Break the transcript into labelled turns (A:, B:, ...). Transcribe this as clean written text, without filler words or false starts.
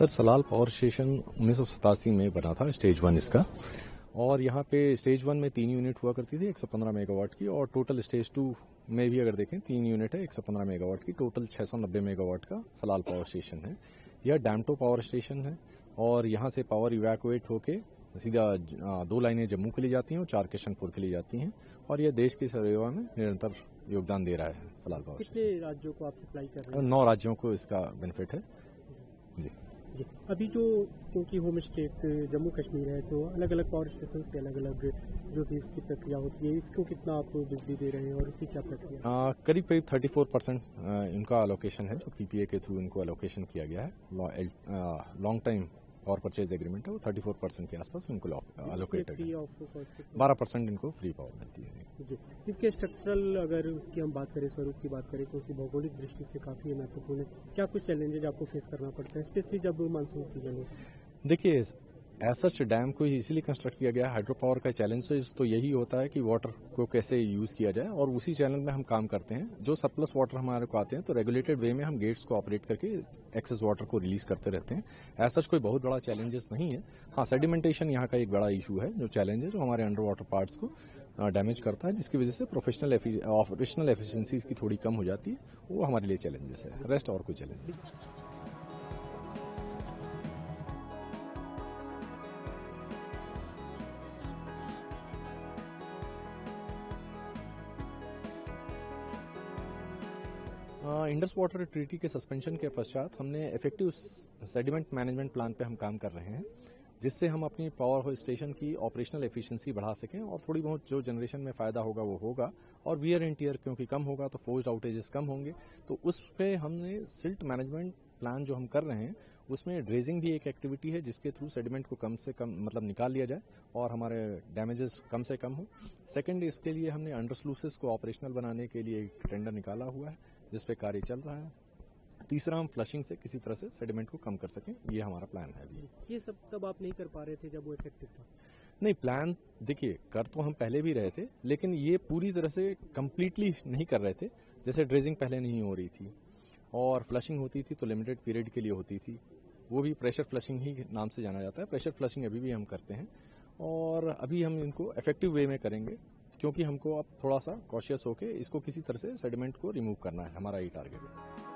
A: Sir Salal power station 1987 में बना था, स्टेज 1 इसका। और यहाँ पे स्टेज 1 में 3 यूनिट हुआ करती थी 115 मेगावाट की, और टोटल स्टेज 2 में भी अगर देखें 3 यूनिट है 115 मेगावाट की, टोटल 690 मेगावाट का सलाल पावर स्टेशन है। यह डैमटो पावर स्टेशन है और यहाँ से पावर इवैक्यूएट होके सीधा 2 लाइनें जम्मू के लिए जाती हैं और 4 किशनपुर के लिए जाती हैं, और यह देश की सेवा में निरंतर योगदान दे रहा है सलाल पावर स्टेशन।
B: कितने राज्यों को आप सप्लाई कर रहे हैं?
A: 9 राज्यों को इसका बेनिफिट है जी।
B: जी, अभी जो क्योंकि होम स्टेट जम्मू कश्मीर है तो अलग अलग पावर स्टेशन के अलग अलग जो भी इसकी प्रक्रिया होती है, इसको कितना आप बिजली दे रहे हैं और इसकी क्या प्रक्रिया?
A: करीब 34% इनका अलोकेशन है, जो पीपीए के थ्रू इनको अलोकेशन किया गया है। Long time power purchase agreement है, वो 34% के आसपास इनको अलोकेटेड है। 12% इनको फ्री पावर मिलती है
B: जी। इसके स्ट्रक्चरल अगर उसकी हम बात करें, स्वरूप की बात करें, क्योंकि भौगोलिक दृष्टि से काफी महत्वपूर्ण है, क्या कुछ चैलेंजेज आपको फेस करना पड़ता है स्पेशली जब मानसून सीजन हो?
A: देखिए, सच डैम को इसीलिए कंस्ट्रक्ट किया गया है। हाइड्रो पावर का चैलेंज तो यही होता है कि वाटर को कैसे यूज किया जाए, और उसी चैलेंज में हम काम करते हैं। जो सरप्लस वाटर हमारे को आते हैं तो रेगुलेटेड वे में हम गेट्स को ऑपरेट करके एक्सेस वाटर को रिलीज करते रहते हैं। सच कोई बहुत बड़ा चैलेंजेस नहीं है। हाँ, सेडिमेंटेशन यहाँ का एक बड़ा इशू है, जो चैलेंज है, जो हमारे अंडर वाटर पार्ट्स को डैमेज करता है, जिसकी वजह से ऑपरेशनल एफिशिएंसीज की थोड़ी कम हो जाती है। वो हमारे लिए चैलेंजेस है, रेस्ट और कोई चैलेंज नहीं। इंडस वाटर ट्रीटी के सस्पेंशन के पश्चात हमने इफेक्टिव सेडिमेंट मैनेजमेंट प्लान पे हम काम कर रहे हैं, जिससे हम अपनी पावर स्टेशन की ऑपरेशनल एफिशिएंसी बढ़ा सकें, और थोड़ी बहुत जो जनरेशन में फायदा होगा वो होगा, और वियर एंड टियर क्योंकि कम होगा तो फोर्स्ड आउटेजेस कम होंगे। तो उस पे हमने सिल्ट मैनेजमेंट प्लान जो हम कर रहे हैं, उसमें ड्रेजिंग भी एक एक्टिविटी है, जिसके थ्रू सेडिमेंट को कम से कम निकाल लिया जाए और हमारे डैमेजेस कम से कम हो। सेकंड, इसके लिए हमने अंडर स्लूसेस को ऑपरेशनल बनाने के लिए एक टेंडर निकाला हुआ है, जिस पे कार्य चल रहा है। तीसरा, हम फ्लशिंग से किसी तरह से सेडिमेंट को कम कर सकें, ये हमारा प्लान है अभी।
B: ये सब तब आप नहीं कर पा रहे थे जब वो इफेक्टिव था?
A: नहीं, प्लान देखिए कर तो हम पहले भी रहे थे, लेकिन ये पूरी तरह से कंप्लीटली नहीं कर रहे थे। जैसे ड्रेजिंग पहले नहीं हो रही थी, और फ्लशिंग होती थी तो लिमिटेड पीरियड के लिए होती थी, वो भी प्रेशर फ्लशिंग ही नाम से जाना जाता है। प्रेशर फ्लशिंग अभी भी हम करते हैं, और अभी हम इनको इफेक्टिव वे में करेंगे, क्योंकि हमको अब थोड़ा सा कॉशियस होकर इसको किसी तरह से सेडिमेंट को रिमूव करना है, हमारा ये टारगेट है।